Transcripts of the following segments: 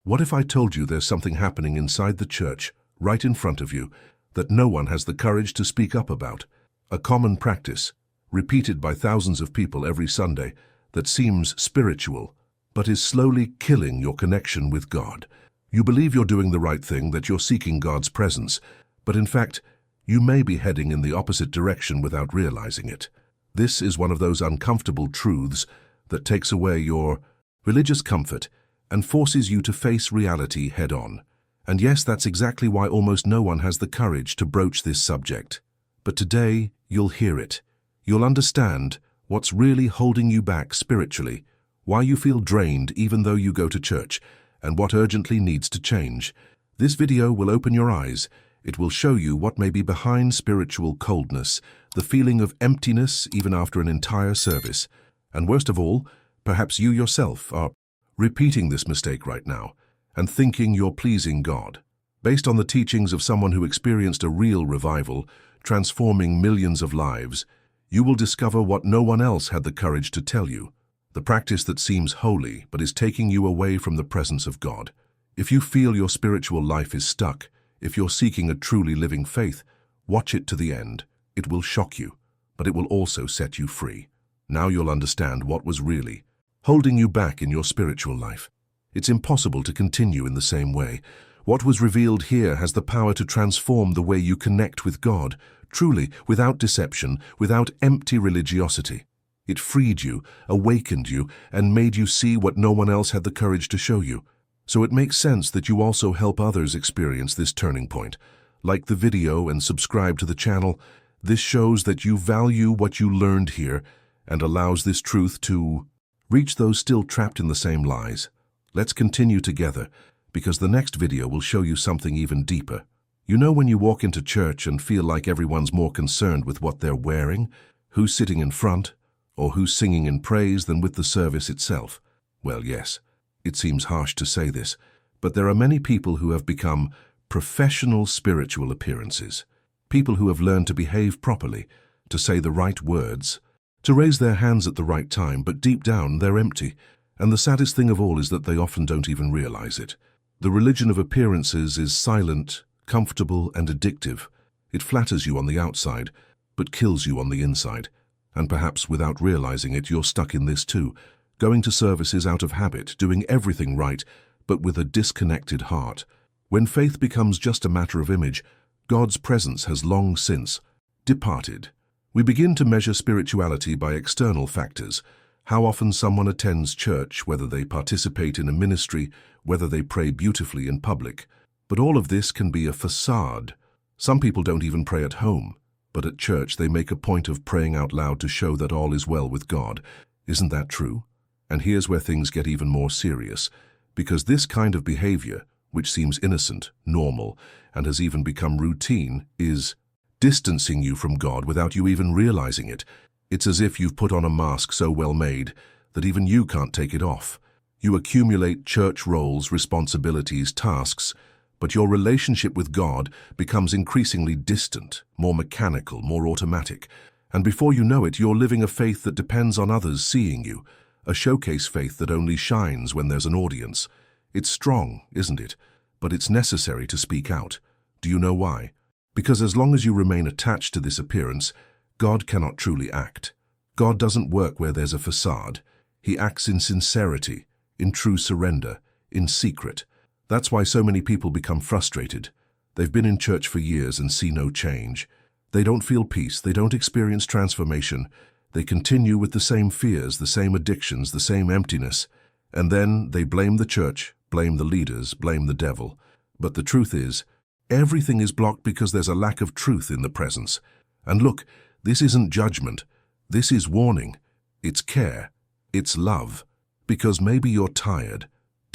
What if I told you there's something happening inside the church, right in front of you, that no one has the courage to speak up about? A common practice, repeated by thousands of people every Sunday, that seems spiritual, but is slowly killing your connection with God. You believe you're doing the right thing, that you're seeking God's presence, but in fact, you may be heading in the opposite direction without realizing it. This is one of those uncomfortable truths that takes away your religious comfort and forces you to face reality head-on. And yes, that's exactly why almost no one has the courage to broach this subject. But today, you'll hear it. You'll understand what's really holding you back spiritually, why you feel drained even though you go to church, and what urgently needs to change. This video will open your eyes. It will show you what may be behind spiritual coldness, the feeling of emptiness even after an entire service. And worst of all, perhaps you yourself are repeating this mistake right now and thinking you're pleasing God. Based on the teachings of someone who experienced a real revival, transforming millions of lives, you will discover what no one else had the courage to tell you. The practice that seems holy but is taking you away from the presence of God. If you feel your spiritual life is stuck, if you're seeking a truly living faith, watch it to the end. It will shock you, but it will also set you free. Now you'll understand what was really holding you back in your spiritual life. It's impossible to continue in the same way. What was revealed here has the power to transform the way you connect with God, truly, without deception, without empty religiosity. It freed you, awakened you, and made you see what no one else had the courage to show you. So it makes sense that you also help others experience this turning point. Like the video and subscribe to the channel. This shows that you value what you learned here and allows this truth to reach those still trapped in the same lies. Let's continue together, because the next video will show you something even deeper. You know when you walk into church and feel like everyone's more concerned with what they're wearing, who's sitting in front, or who's singing in praise than with the service itself? Well, yes, it seems harsh to say this, but there are many people who have become professional spiritual appearances. People who have learned to behave properly, to say the right words, to raise their hands at the right time, but deep down they're empty. And the saddest thing of all is that they often don't even realize it. The religion of appearances is silent, comfortable, and addictive. It flatters you on the outside, but kills you on the inside. And perhaps without realizing it, you're stuck in this too, going to services out of habit, doing everything right, but with a disconnected heart. When faith becomes just a matter of image, God's presence has long since departed. We begin to measure spirituality by external factors. How often someone attends church, whether they participate in a ministry, whether they pray beautifully in public. But all of this can be a facade. Some people don't even pray at home, but at church they make a point of praying out loud to show that all is well with God. Isn't that true? And here's where things get even more serious, because this kind of behavior, which seems innocent, normal, and has even become routine, is distancing you from God without you even realizing it. It's as if you've put on a mask so well made that even you can't take it off. You accumulate church roles, responsibilities, tasks, but your relationship with God becomes increasingly distant, more mechanical, more automatic. And before you know it, you're living a faith that depends on others seeing you, a showcase faith that only shines when there's an audience. It's strong, isn't it? But it's necessary to speak out. Do you know why? Because as long as you remain attached to this appearance, God cannot truly act. God doesn't work where there's a facade. He acts in sincerity, in true surrender, in secret. That's why so many people become frustrated. They've been in church for years and see no change. They don't feel peace, they don't experience transformation. They continue with the same fears, the same addictions, the same emptiness. And then they blame the church, blame the leaders, blame the devil. But the truth is, everything is blocked because there's a lack of truth in the presence. And look, this isn't judgment. This is warning. It's care. It's love. Because maybe you're tired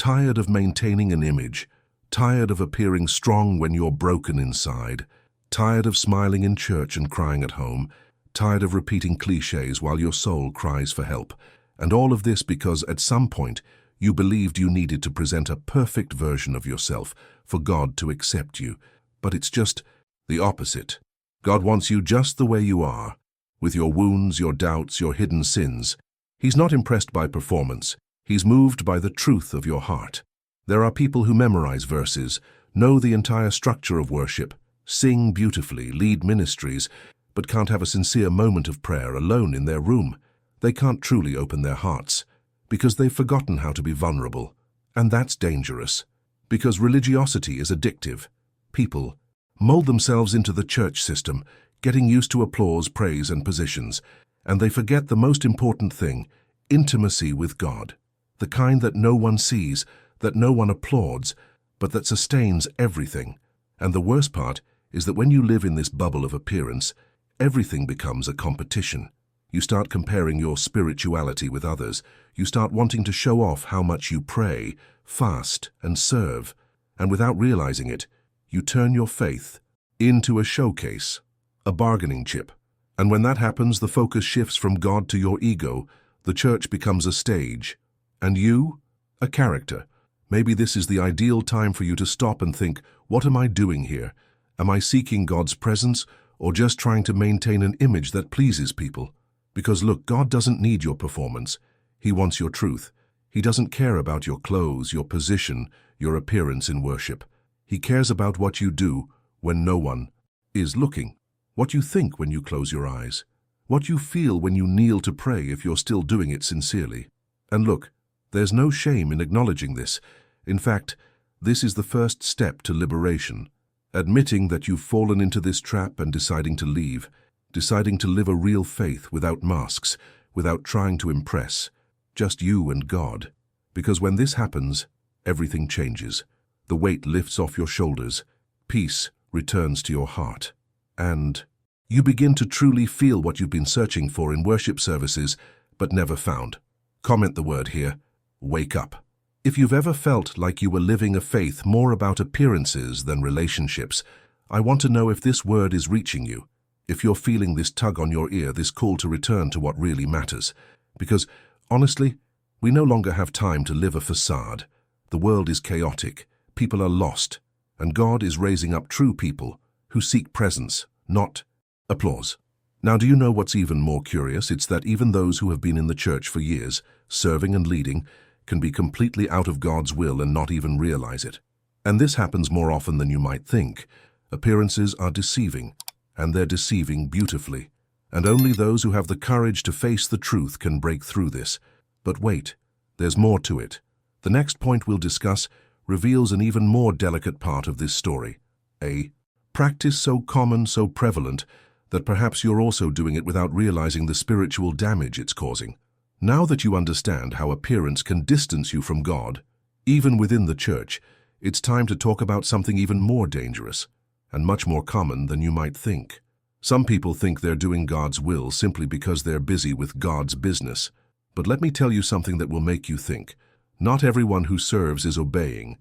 of maintaining an image, tired of appearing strong when you're broken inside, tired of smiling in church and crying at home, tired of repeating cliches while your soul cries for help. And all of this because at some point you believed you needed to present a perfect version of yourself for God to accept you. But it's just the opposite. God wants you just the way you are, with your wounds, your doubts, your hidden sins. He's not impressed by performance. He's moved by the truth of your heart. There are people who memorize verses, know the entire structure of worship, sing beautifully, lead ministries, but can't have a sincere moment of prayer alone in their room. They can't truly open their hearts, because they've forgotten how to be vulnerable. And that's dangerous, because religiosity is addictive. People mold themselves into the church system, getting used to applause, praise, and positions, and they forget the most important thing, intimacy with God, the kind that no one sees, that no one applauds, but that sustains everything. And the worst part is that when you live in this bubble of appearance, everything becomes a competition. You start comparing your spirituality with others. You start wanting to show off how much you pray, fast, and serve. And without realizing it, you turn your faith into a showcase, a bargaining chip. And when that happens, the focus shifts from God to your ego. The church becomes a stage, and you, a character. Maybe this is the ideal time for you to stop and think, what am I doing here? Am I seeking God's presence, or just trying to maintain an image that pleases people? Because look, God doesn't need your performance. He wants your truth. He doesn't care about your clothes, your position, your appearance in worship. He cares about what you do when no one is looking. What you think when you close your eyes. What you feel when you kneel to pray if you're still doing it sincerely. And look, there's no shame in acknowledging this. In fact, this is the first step to liberation. Admitting that you've fallen into this trap and deciding to leave. Deciding to live a real faith without masks, without trying to impress. Just you and God. Because when this happens, everything changes. The weight lifts off your shoulders. Peace returns to your heart. And you begin to truly feel what you've been searching for in worship services, but never found. Comment the word here, wake up. If you've ever felt like you were living a faith more about appearances than relationships, I want to know if this word is reaching you. If you're feeling this tug on your ear, this call to return to what really matters. Because, honestly, we no longer have time to live a facade. The world is chaotic, people are lost, and God is raising up true people who seek presence, not applause. Now, do you know what's even more curious? It's that even those who have been in the church for years, serving and leading, can be completely out of God's will and not even realize it. And this happens more often than you might think. Appearances are deceiving, and they're deceiving beautifully. And only those who have the courage to face the truth can break through this. But wait, there's more to it. The next point we'll discuss reveals an even more delicate part of this story. A practice so common, so prevalent, that perhaps you're also doing it without realizing the spiritual damage it's causing. Now that you understand how appearance can distance you from God, even within the church, it's time to talk about something even more dangerous and much more common than you might think. Some people think they're doing God's will simply because they're busy with God's business. But let me tell you something that will make you think. Not everyone who serves is obeying.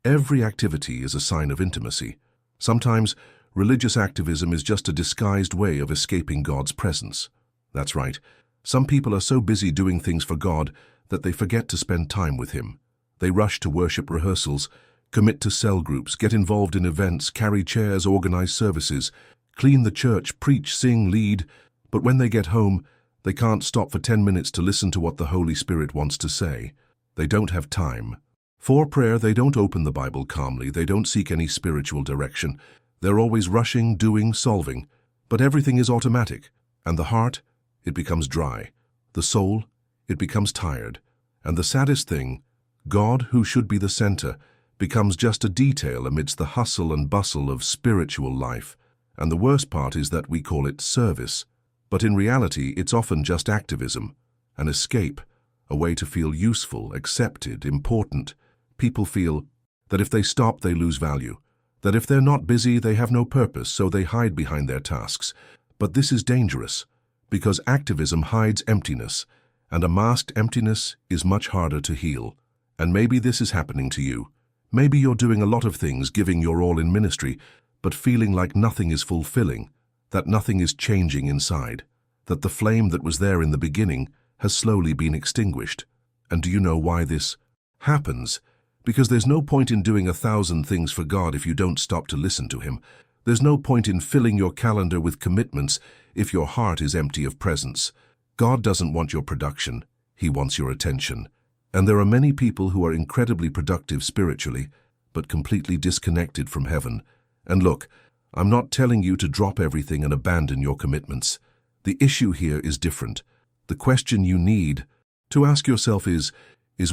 Every activity is a sign of intimacy. Sometimes religious activism is just a disguised way of escaping God's presence. That's right. Some people are so busy doing things for God that they forget to spend time with Him. They rush to worship rehearsals, commit to cell groups, get involved in events, carry chairs, organize services, clean the church, preach, sing, lead. But when they get home, they can't stop for 10 minutes to listen to what the Holy Spirit wants to say. They don't have time. For prayer, they don't open the Bible calmly. They don't seek any spiritual direction. They're always rushing, doing, solving. But everything is automatic. And the heart, it becomes dry. The soul, it becomes tired. And the saddest thing, God, who should be the center, becomes just a detail amidst the hustle and bustle of spiritual life. And the worst part is that we call it service. But in reality, it's often just activism, an escape, a way to feel useful, accepted, important. People feel that if they stop, they lose value, that if they're not busy, they have no purpose, so they hide behind their tasks. But this is dangerous, because activism hides emptiness, and a masked emptiness is much harder to heal. And maybe this is happening to you. Maybe you're doing a lot of things, giving your all in ministry, but feeling like nothing is fulfilling, that nothing is changing inside, that the flame that was there in the beginning has slowly been extinguished. And do you know why this happens? Because there's no point in doing 1,000 things for God if you don't stop to listen to Him. There's no point in filling your calendar with commitments if your heart is empty of presence. God doesn't want your production. He wants your attention. And there are many people who are incredibly productive spiritually, but completely disconnected from heaven. And look, I'm not telling you to drop everything and abandon your commitments. The issue here is different. The question you need to ask yourself is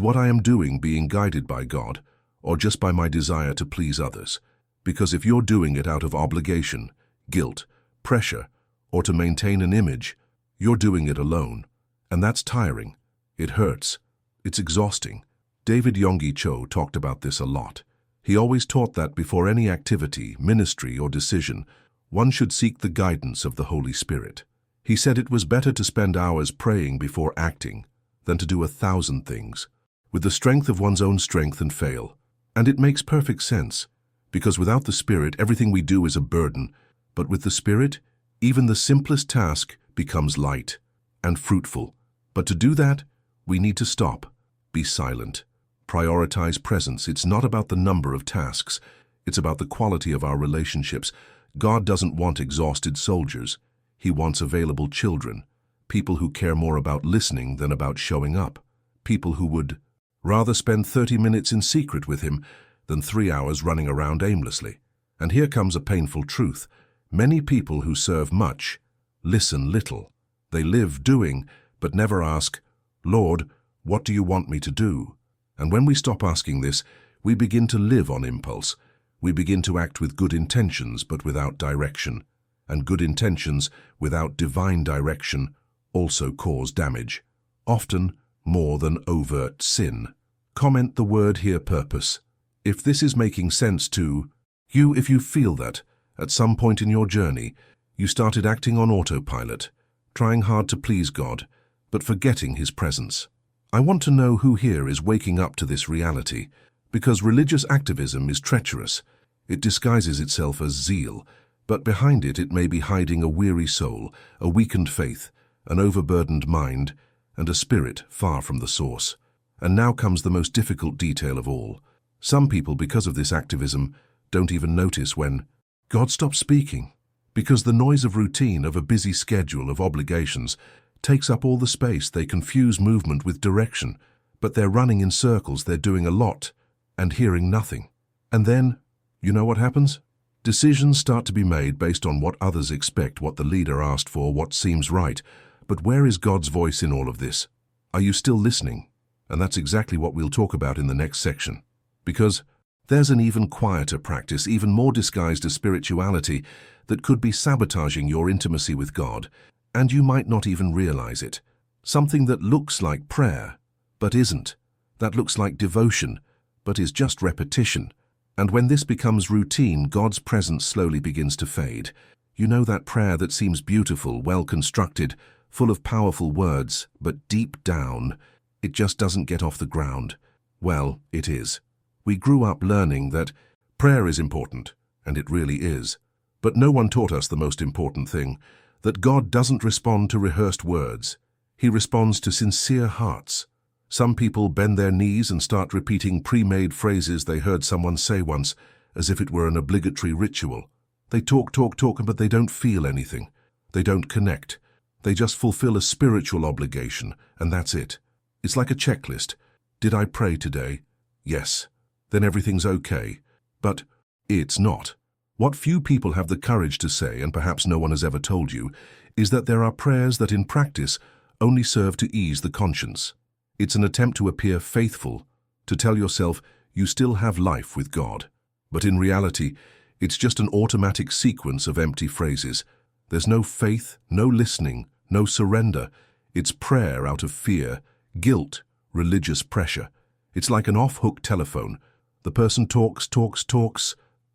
what I am doing being guided by God, or just by my desire to please others? Because if you're doing it out of obligation, guilt, pressure, or to maintain an image, you're doing it alone. And that's tiring. It hurts. It's exhausting. David Yonggi Cho talked about this a lot. He always taught that before any activity, ministry, or decision, one should seek the guidance of the Holy Spirit. He said it was better to spend hours praying before acting than to do 1,000 things, with the strength of one's own strength and fail. And it makes perfect sense, because without the Spirit, everything we do is a burden, but with the Spirit, even the simplest task becomes light and fruitful. But to do that, we need to stop, be silent, prioritize presence. It's not about the number of tasks, it's about the quality of our relationships. God doesn't want exhausted soldiers. He wants available children, people who care more about listening than about showing up, people who would rather spend 30 minutes in secret with Him than 3 hours running around aimlessly. And here comes a painful truth. Many people who serve much listen little. They live doing, but never ask, Lord, what do you want me to do? And when we stop asking this, we begin to live on impulse. We begin to act with good intentions, but without direction. And good intentions without divine direction also cause damage, often more than overt sin. Comment the word here, purpose. If this is making sense to you, if you feel that, at some point in your journey, you started acting on autopilot, trying hard to please God, but forgetting His presence. I want to know who here is waking up to this reality, because religious activism is treacherous. It disguises itself as zeal, but behind it, it may be hiding a weary soul, a weakened faith, an overburdened mind, and a spirit far from the source. And now comes the most difficult detail of all. Some people, because of this activism, don't even notice when God stops speaking, because the noise of routine, of a busy schedule, of obligations, takes up all the space. They confuse movement with direction, but they're running in circles, they're doing a lot, and hearing nothing. And then, you know what happens? Decisions start to be made based on what others expect, what the leader asked for, what seems right. But where is God's voice in all of this? Are you still listening? And that's exactly what we'll talk about in the next section. Because there's an even quieter practice, even more disguised as spirituality, that could be sabotaging your intimacy with God, and you might not even realize it. Something that looks like prayer, but isn't. That looks like devotion, but is just repetition. And when this becomes routine, God's presence slowly begins to fade. You know, that prayer that seems beautiful, well-constructed, full of powerful words, but deep down, it just doesn't get off the ground. Well, it is. We grew up learning that prayer is important, and it really is. But no one taught us the most important thing, that God doesn't respond to rehearsed words. He responds to sincere hearts. Some people bend their knees and start repeating pre-made phrases they heard someone say once, as if it were an obligatory ritual. They talk, but they don't feel anything. They don't connect. They just fulfill a spiritual obligation, and that's it. It's like a checklist. Did I pray today? Yes. Then everything's okay. But it's not. What few people have the courage to say, and perhaps no one has ever told you, is that there are prayers that in practice only serve to ease the conscience. It's an attempt to appear faithful, to tell yourself you still have life with God. But in reality, it's just an automatic sequence of empty phrases. There's no faith, no listening, no surrender. It's prayer out of fear, guilt, religious pressure. It's like an off-hook telephone. The person talks,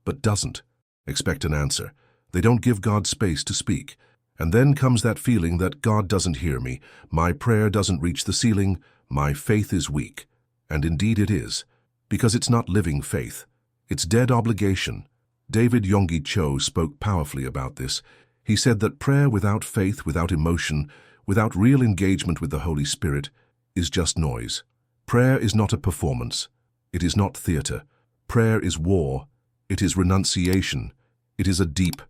but doesn't expect an answer. They don't give God space to speak. And then comes that feeling that God doesn't hear me, my prayer doesn't reach the ceiling, my faith is weak. And indeed it is, because it's not living faith. It's dead obligation. David Yonggi Cho spoke powerfully about this. He said that prayer without faith, without emotion, without real engagement with the Holy Spirit, is just noise. Prayer is not a performance. It is not theater. Prayer is war. It is renunciation. It is a deep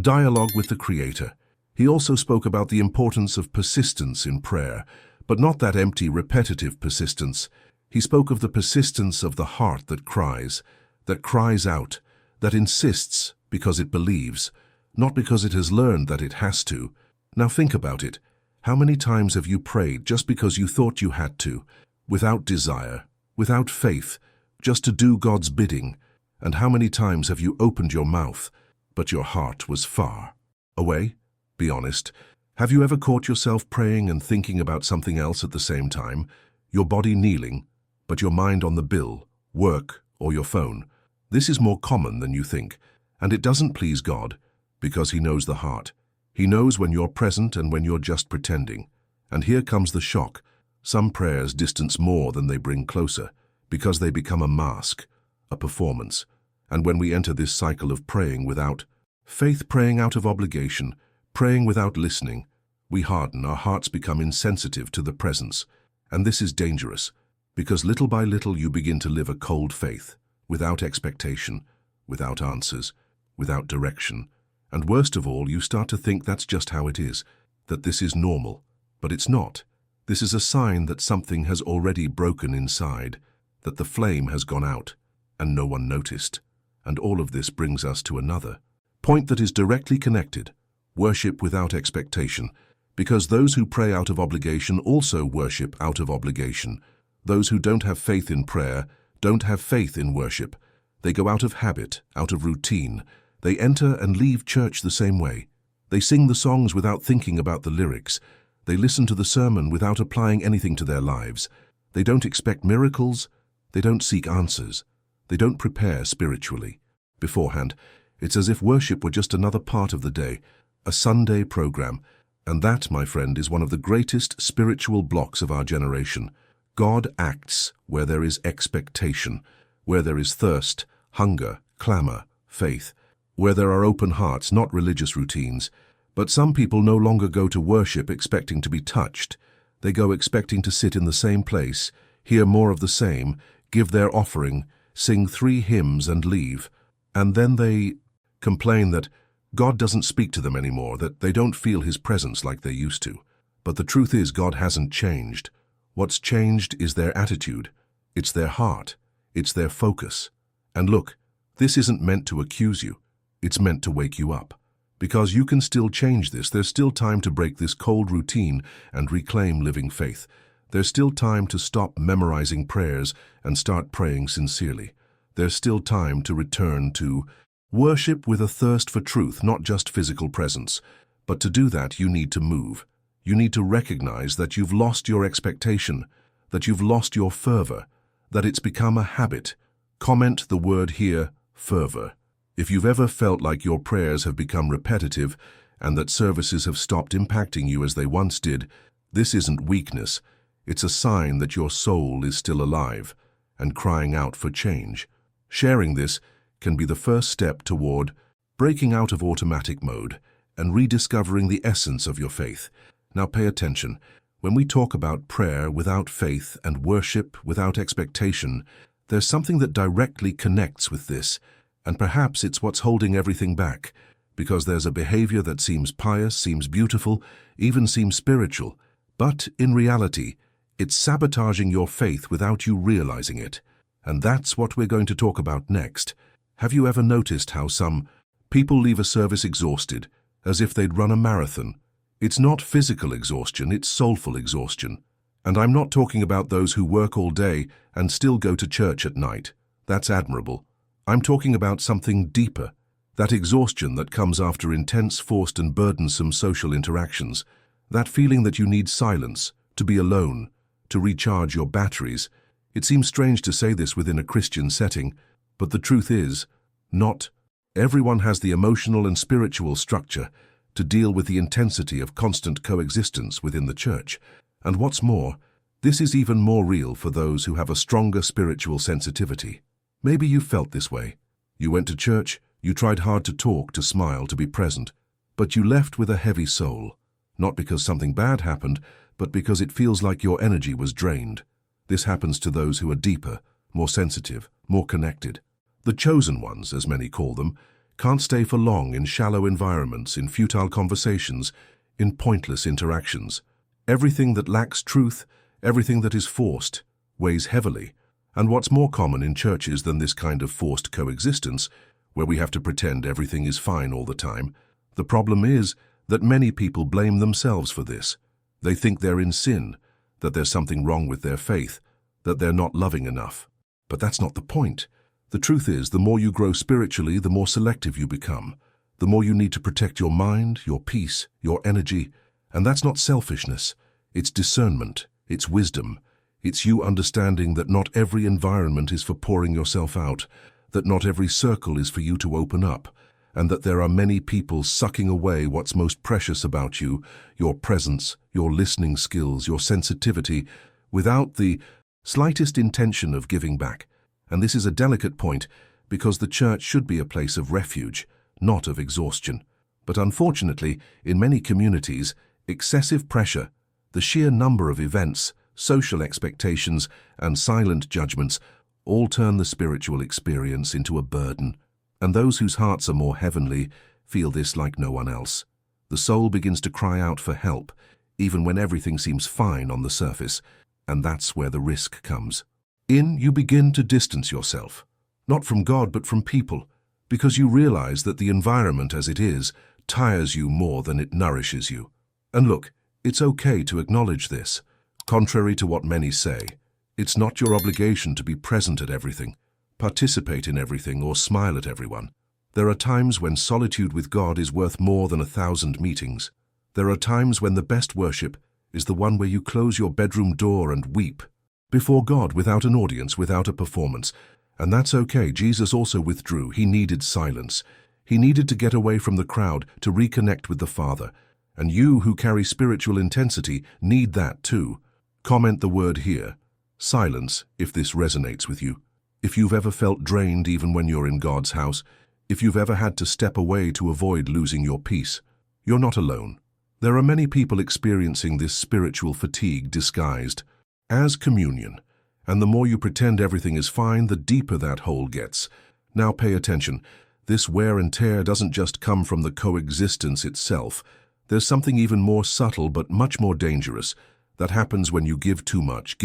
dialogue with the Creator. He also spoke about the importance of persistence in prayer, but not that empty, repetitive persistence. He spoke of the persistence of the heart that cries out, that insists because it believes, not because it has learned that it has to. Now think about it. How many times have you prayed just because you thought you had to, without desire, without faith, just to do God's bidding? And how many times have you opened your mouth, but your heart was far away? Be honest. Have you ever caught yourself praying and thinking about something else at the same time? Your body kneeling, but your mind on the bill, work, or your phone. This is more common than you think, and it doesn't please God, because He knows the heart. He knows when you're present and when you're just pretending. And here comes the shock. Some prayers distance more than they bring closer, because they become a mask, a performance. And when we enter this cycle of praying without faith, praying out of obligation, praying without listening, we harden, our hearts become insensitive to the presence. And this is dangerous, because little by little you begin to live a cold faith, without expectation, without answers, without direction. And worst of all, you start to think that's just how it is, that this is normal. But it's not. This is a sign that something has already broken inside, that the flame has gone out, and no one noticed. And all of this brings us to another point that is directly connected: worship without expectation. Because those who pray out of obligation also worship out of obligation. Those who don't have faith in prayer don't have faith in worship. They go out of habit, out of routine. They enter and leave church the same way. They sing the songs without thinking about the lyrics. They listen to the sermon without applying anything to their lives. They don't expect miracles. They don't seek answers. They don't prepare spiritually beforehand. It's as if worship were just another part of the day, a Sunday program. And that, my friend, is one of the greatest spiritual blocks of our generation. God acts where there is expectation, where there is thirst, hunger, clamor, faith, where there are open hearts, not religious routines. But some people no longer go to worship expecting to be touched. They go expecting to sit in the same place, hear more of the same, give their offering, sing 3 hymns and leave. And then they complain that God doesn't speak to them anymore, that they don't feel His presence like they used to. But the truth is, God hasn't changed. What's changed is their attitude. It's their heart. It's their focus. And look, this isn't meant to accuse you. It's meant to wake you up. Because you can still change this. There's still time to break this cold routine and reclaim living faith. There's still time to stop memorizing prayers and start praying sincerely. There's still time to return to worship with a thirst for truth, not just physical presence. But to do that, you need to move. You need to recognize that you've lost your expectation, that you've lost your fervor, that it's become a habit. Comment the word here, fervor. If you've ever felt like your prayers have become repetitive and that services have stopped impacting you as they once did, this isn't weakness. It's a sign that your soul is still alive and crying out for change. Sharing this can be the first step toward breaking out of automatic mode and rediscovering the essence of your faith. Now pay attention. When we talk about prayer without faith and worship without expectation, there's something that directly connects with this, and perhaps it's what's holding everything back, because there's a behavior that seems pious, seems beautiful, even seems spiritual, but in reality, it's sabotaging your faith without you realizing it. And that's what we're going to talk about next. Have you ever noticed how some people leave a service exhausted, as if they'd run a marathon? It's not physical exhaustion, it's soulful exhaustion. And I'm not talking about those who work all day and still go to church at night. That's admirable. I'm talking about something deeper, that exhaustion that comes after intense, forced and burdensome social interactions, that feeling that you need silence, to be alone, to recharge your batteries. It seems strange to say this within a Christian setting, but the truth is, not everyone has the emotional and spiritual structure to deal with the intensity of constant coexistence within the church. And what's more, this is even more real for those who have a stronger spiritual sensitivity. Maybe you felt this way. You went to church, you tried hard to talk, to smile, to be present, but you left with a heavy soul, not because something bad happened, but because it feels like your energy was drained. This happens to those who are deeper, more sensitive, more connected. The chosen ones, as many call them, can't stay for long in shallow environments, in futile conversations, in pointless interactions. Everything that lacks truth, everything that is forced, weighs heavily. And what's more common in churches than this kind of forced coexistence, where we have to pretend everything is fine all the time? The problem is that many people blame themselves for this. They think they're in sin, that there's something wrong with their faith, that they're not loving enough. But that's not the point. The truth is, the more you grow spiritually, the more selective you become. The more you need to protect your mind, your peace, your energy. And that's not selfishness. It's discernment. It's wisdom. It's you understanding that not every environment is for pouring yourself out, that not every circle is for you to open up, and that there are many people sucking away what's most precious about you, your presence, your listening skills, your sensitivity, without the slightest intention of giving back. And this is a delicate point, because the church should be a place of refuge, not of exhaustion. But unfortunately, in many communities, excessive pressure, the sheer number of events, social expectations, and silent judgments all turn the spiritual experience into a burden. And those whose hearts are more heavenly feel this like no one else. The soul begins to cry out for help, even when everything seems fine on the surface, and that's where the risk comes. You begin to distance yourself, not from God but from people, because you realize that the environment as it is tires you more than it nourishes you. And look, it's okay to acknowledge this. Contrary to what many say, it's not your obligation to be present at everything, participate in everything, or smile at everyone. There are times when solitude with God is worth more than 1,000 meetings. There are times when the best worship is the one where you close your bedroom door and weep before God without an audience, without a performance. And that's okay. Jesus also withdrew. He needed silence. He needed to get away from the crowd to reconnect with the Father. And you who carry spiritual intensity need that too. Comment the word here, silence, if this resonates with you. If you've ever felt drained even when you're in God's house, if you've ever had to step away to avoid losing your peace, you're not alone. There are many people experiencing this spiritual fatigue disguised as communion. And the more you pretend everything is fine, the deeper that hole gets. Now pay attention. This wear and tear doesn't just come from the coexistence itself. There's something even more subtle but much more dangerous that happens when you give too much,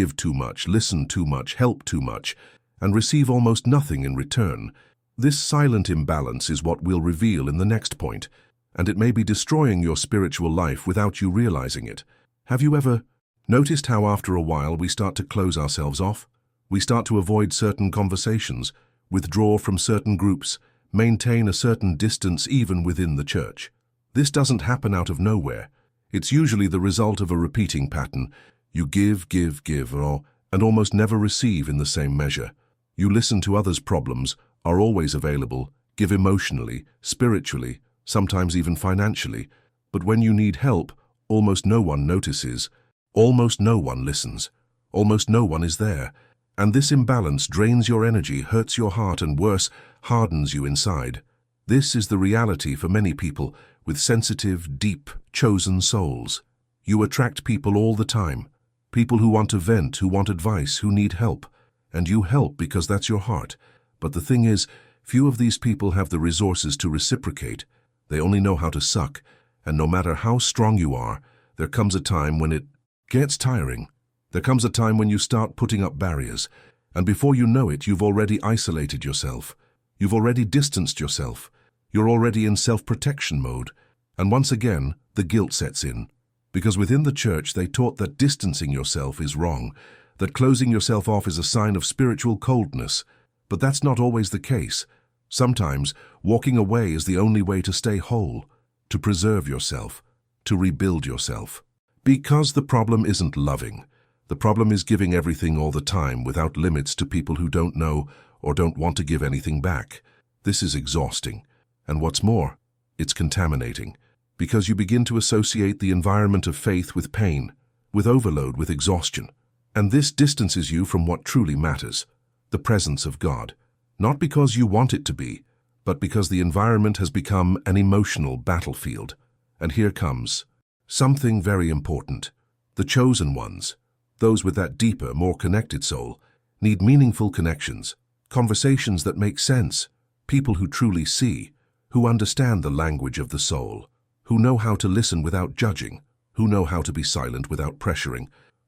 listen too much, help too much, and receive almost nothing in return. This silent imbalance is what we'll reveal in the next point, and it may be destroying your spiritual life without you realizing it. Have you ever noticed how after a while we start to close ourselves off? We start to avoid certain conversations, withdraw from certain groups, maintain a certain distance even within the church. This doesn't happen out of nowhere. It's usually the result of a repeating pattern. You give, and almost never receive in the same measure. You listen to others' problems, are always available, give emotionally, spiritually, sometimes even financially. But when you need help, almost no one notices. Almost no one listens. Almost no one is there. And this imbalance drains your energy, hurts your heart, and worse, hardens you inside. This is the reality for many people with sensitive, deep, chosen souls. You attract people all the time. People who want to vent, who want advice, who need help. And you help because that's your heart. But the thing is, few of these people have the resources to reciprocate. They only know how to suck. And no matter how strong you are, there comes a time when it gets tiring. There comes a time when you start putting up barriers. And before you know it, you've already isolated yourself. You've already distanced yourself. You're already in self-protection mode. And once again, the guilt sets in. Because within the church, they taught that distancing yourself is wrong, that closing yourself off is a sign of spiritual coldness. But that's not always the case. Sometimes, walking away is the only way to stay whole, to preserve yourself, to rebuild yourself. Because the problem isn't loving. The problem is giving everything all the time without limits to people who don't know or don't want to give anything back. This is exhausting. And what's more, it's contaminating. Because you begin to associate the environment of faith with pain, with overload, with exhaustion. And this distances you from what truly matters, the presence of God. Not because you want it to be, but because the environment has become an emotional battlefield. And here comes something very important. The chosen ones, those with that deeper, more connected soul, need meaningful connections, conversations that make sense, people who truly see, who understand the language of the soul, who know how to listen without judging, who know how to be silent without pressuring,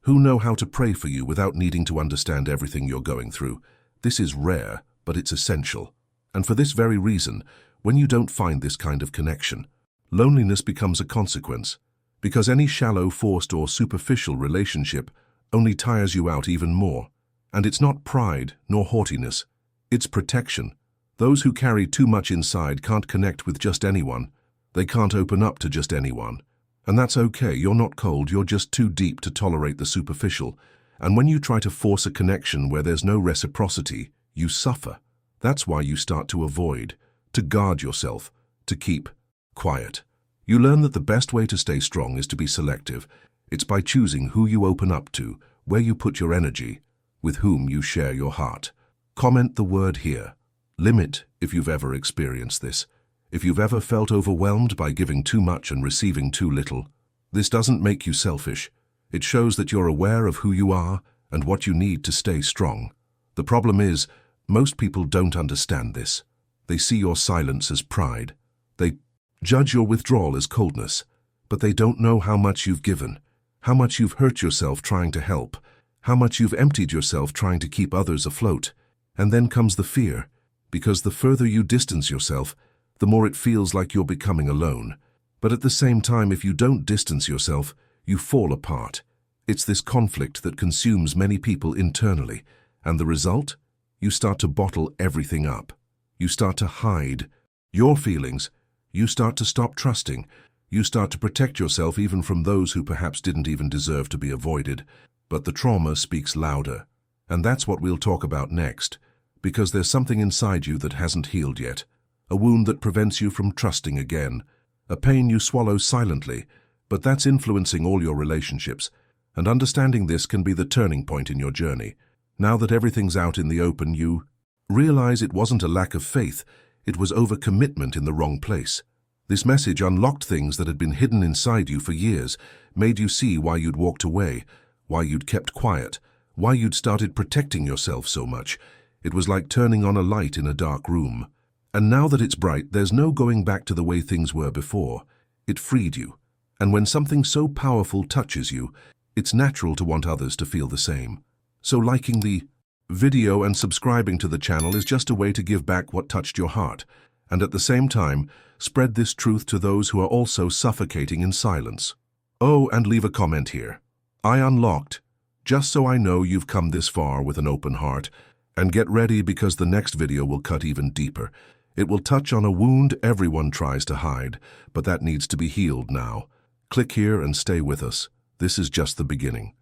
who know how to pray for you without needing to understand everything you're going through. This is rare, but it's essential. And for this very reason, when you don't find this kind of connection, loneliness becomes a consequence, because any shallow, forced, or superficial relationship only tires you out even more. And it's not pride nor haughtiness, it's protection. Those who carry too much inside can't connect with just anyone. They can't open up to just anyone. And that's okay, you're not cold, you're just too deep to tolerate the superficial. And when you try to force a connection where there's no reciprocity, you suffer. That's why you start to avoid, to guard yourself, to keep quiet. You learn that the best way to stay strong is to be selective. It's by choosing who you open up to, where you put your energy, with whom you share your heart. Comment the word here. Limit if you've ever experienced this. If you've ever felt overwhelmed by giving too much and receiving too little. This doesn't make you selfish. It shows that you're aware of who you are and what you need to stay strong. The problem is, most people don't understand this. They see your silence as pride. They judge your withdrawal as coldness. But they don't know how much you've given, how much you've hurt yourself trying to help, how much you've emptied yourself trying to keep others afloat. And then comes the fear, because the further you distance yourself, the more it feels like you're becoming alone. But at the same time, if you don't distance yourself, you fall apart. It's this conflict that consumes many people internally. And the result? You start to bottle everything up. You start to hide your feelings. You start to stop trusting. You start to protect yourself even from those who perhaps didn't even deserve to be avoided. But the trauma speaks louder. And that's what we'll talk about next. Because there's something inside you that hasn't healed yet. A wound that prevents you from trusting again. A pain you swallow silently, but that's influencing all your relationships. And understanding this can be the turning point in your journey. Now that everything's out in the open, you realize it wasn't a lack of faith, it was overcommitment in the wrong place. This message unlocked things that had been hidden inside you for years, made you see why you'd walked away, why you'd kept quiet, why you'd started protecting yourself so much. It was like turning on a light in a dark room. And now that it's bright, there's no going back to the way things were before. It freed you. And when something so powerful touches you, it's natural to want others to feel the same. So liking the video and subscribing to the channel is just a way to give back what touched your heart. And at the same time, spread this truth to those who are also suffocating in silence. Oh, and leave a comment here. I unlocked, just so I know you've come this far with an open heart. And get ready, because the next video will cut even deeper. It will touch on a wound everyone tries to hide, but that needs to be healed now. Click here and stay with us. This is just the beginning.